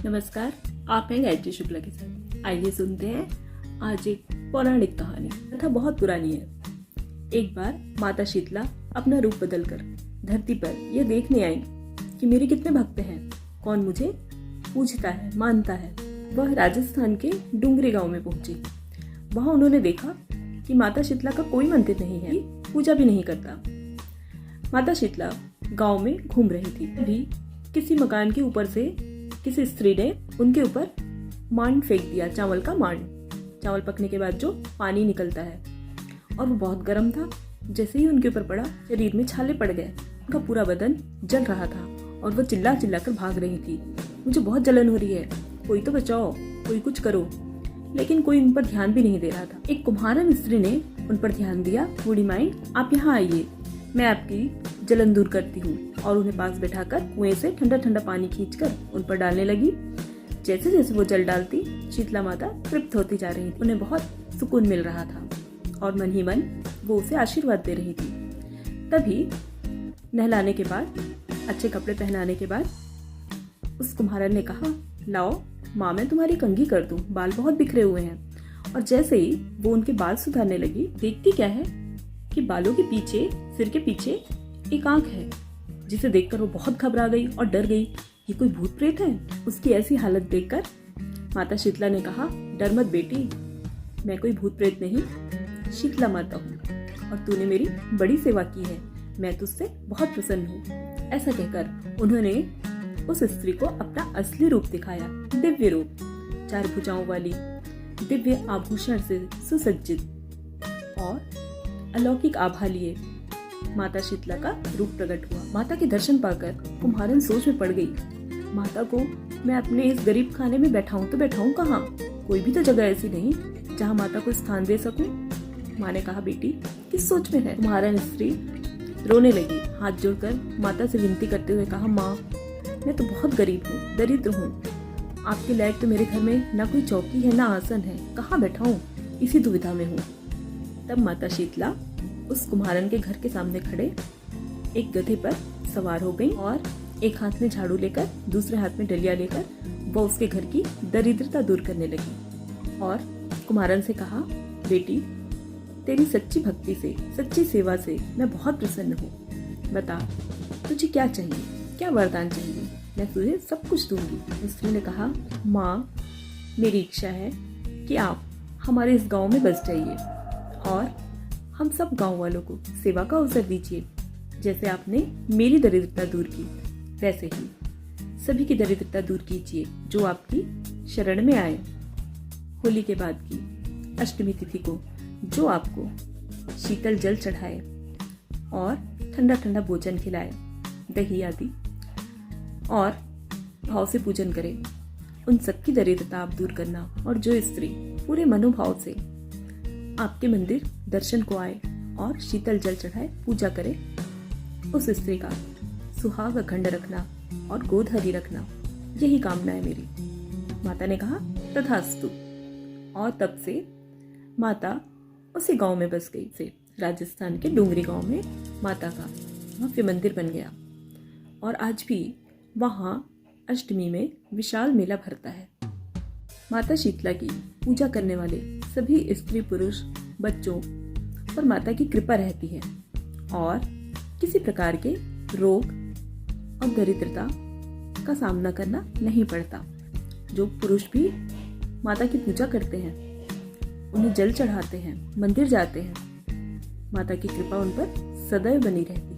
नमस्कार, आप हैं गायत्री शुक्ला के साथ। आइए सुनते हैं आज एक पौराणिक कहानी। कथा बहुत पुरानी है। एक बार माता शीतला अपना रूप बदलकर धरती पर यह देखने आई कि मेरे कितने भक्त हैं, कौन मुझे पूजता है, मानता है। वह राजस्थान के डुंगरी गांव में पहुंची। वहां उन्होंने देखा कि माता शीतला का कोई मंदिर नहीं है, पूजा भी नहीं करता। माता शीतला गांव में घूम रही थी। अभी किसी मकान के ऊपर से किसी स्त्री ने उनके ऊपर मांड फेंक दिया, चावल का मांड। चावल पकने के बाद जो पानी निकलता है, और वो बहुत गर्म था। जैसे ही उनके ऊपर पड़ा, शरीर में छाले पड़ गए। उनका पूरा बदन जल रहा था और वो चिल्ला चिल्ला कर भाग रही थी। मुझे बहुत जलन हो रही है, कोई तो बचाओ, कोई कुछ करो। लेकिन कोई उन पर ध्यान भी नहीं दे रहा था। एक कुम्हारन स्त्री ने उन पर ध्यान दिया। बूढ़ी माई, आप यहाँ आइए, मैं आपकी जलन दूर करती हूँ। और उन्हें पास बैठाकर कुएं से ठंडा ठंडा पानी खींचकर उन पर डालने लगी। जैसे जैसे वो जल डालती, शीतला माता तृप्त होती जा रही थी। उन्हें बहुत सुकून मिल रहा था और मन ही मन वो उसे आशीर्वाद दे रही थी। तभी नहलाने के बाद, अच्छे कपड़े पहनाने के बाद उस कुम्हारन ने कहा, लाओ माँ, मैं तुम्हारी कंघी कर दूं, बाल बहुत बिखरे हुए हैं। और जैसे ही वो उनके बाल सुधारने लगी, देखती क्या है कि बालों के पीछे, सिर के पीछे एक आंख है, जिसे देखकर वो बहुत घबरा गई और डर गई। ये कोई भूत प्रेत है? उसकी ऐसी हालत देखकर माता शीतला ने कहा, डर मत बेटी, मैं कोई भूत प्रेत नहीं, शीतला माता हूँ और तूने मेरी बड़ी सेवा की है, मैं तुझसे बहुत प्रसन्न हूँ। ऐसा कहकर उन्होंने उस स्त्री को अपना असली रूप दिखाया। दिव्य रूप, 4 भुजाओं वाली, दिव्य आभूषण से सुसज्जित और अलौकिक आभा लिए माता शीतला का रूप प्रकट हुआ। माता के दर्शन पाकर कुम्हारन सोच में पड़ गई। माता को मैं अपने इस गरीब खाने में बैठाऊं तो बैठाऊं कहाँ? कोई भी तो जगह ऐसी नहीं जहाँ माता को स्थान दे सकूं। माँ ने कहा, बेटी किस सोच में है? कुम्हारन स्त्री रोने लगी, हाथ जोड़कर माता से विनती करते हुए कहा, माँ, मैं तो बहुत गरीब हूँ, दरिद्र हूँ। आपके लायक तो मेरे घर में ना कोई चौकी है, ना आसन है, कहाँ बैठाऊं? इसी दुविधा में हूँ। तब माता शीतला उस कुम्हारन के घर के सामने खड़े एक गधे पर सवार हो गई और एक हाथ में झाड़ू लेकर, दूसरे हाथ में डलिया लेकर वो उसके घर की दरिद्रता दूर करने लगी। और कुम्हारन से कहा, बेटी, तेरी सच्ची भक्ति से, सच्ची सेवा से मैं बहुत प्रसन्न हूँ। बता, तुझे क्या चाहिए, क्या वरदान चाहिए? मैं तुझे सब कुछ दूंगी। स्त्री ने कहा, माँ, मेरी इच्छा है कि आप हमारे इस गांव में बस जाइए और हम सब गांव वालों को सेवा का अवसर दीजिए। जैसे आपने मेरी दरिद्रता दूर की, वैसे ही सभी की दरिद्रता दूर कीजिए जो आपकी शरण में आए। होली के बाद की अष्टमी तिथि को जो आपको शीतल जल चढ़ाए और ठंडा ठंडा भोजन खिलाए, दही आदि, और भाव से पूजन करे, उन सबकी दरिद्रता आप दूर करना। और जो स्त्री पूरे मनोभाव से आपके मंदिर दर्शन को आए और शीतल जल चढ़ाए, पूजा करे, उस स्त्री का सुहाग अखंड रखना और गोधरी रखना, यही कामना है मेरी। माता ने कहा, तथास्तु। और तब से माता उसी गांव में बस गई। से राजस्थान के डुंगरी गांव में माता का भव्य मंदिर बन गया और आज भी वहां अष्टमी में विशाल मेला भरता है। माता शीतला की पूजा करने वाले सभी स्त्री पुरुष बच्चों पर माता की कृपा रहती है और किसी प्रकार के रोग और दरिद्रता का सामना करना नहीं पड़ता। जो पुरुष भी माता की पूजा करते हैं, उन्हें जल चढ़ाते हैं, मंदिर जाते हैं, माता की कृपा उन पर सदैव बनी रहती है।